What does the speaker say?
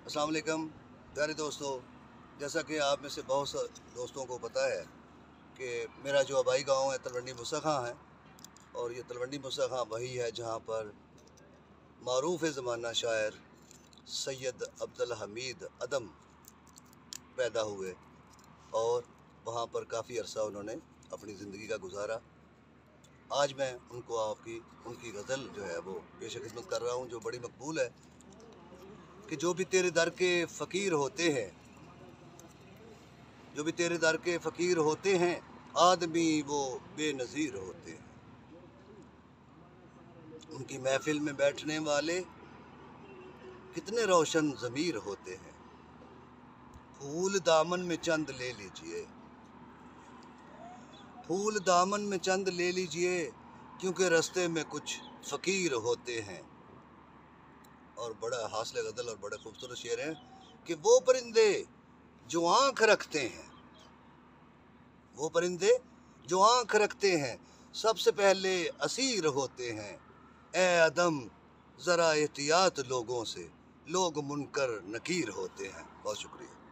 अस्सलाम वालेकुम प्यारे दोस्तों। जैसा कि आप में से बहुत से दोस्तों को पता है कि मेरा जो आबाई गांव है तलवंडी मूसा खां है, और ये तलवंडी मूसा खां वही है जहां पर मारूफ़ ज़माना शायर सैयद अब्दुल हमीद अदम पैदा हुए, और वहाँ पर काफ़ी अरसा उन्होंने अपनी ज़िंदगी का गुजारा। आज मैं उनकी गज़ल जो है वो पेश खिदमत कर रहा हूँ, जो बड़ी मकबूल है कि जो भी तेरे दर के फ़कीर होते हैं, जो भी तेरे दर के फ़कीर होते हैं, आदमी वो बेनज़ीर होते हैं। उनकी महफिल में बैठने वाले कितने रोशन ज़मीर होते हैं। फूल दामन में चंद ले लीजिए, फूल दामन में चंद ले लीजिए, क्योंकि रास्ते में कुछ फ़कीर होते हैं। और बड़ा हासिल गज़ल और बड़ा खूबसूरत शेर है कि वो परिंदे जो आँख रखते हैं, वो परिंदे जो आँख रखते हैं, सबसे पहले असीर होते हैं। ए अदम ज़रा एहतियात लोगों से, लोग मुनकर नकीर होते हैं। बहुत शुक्रिया।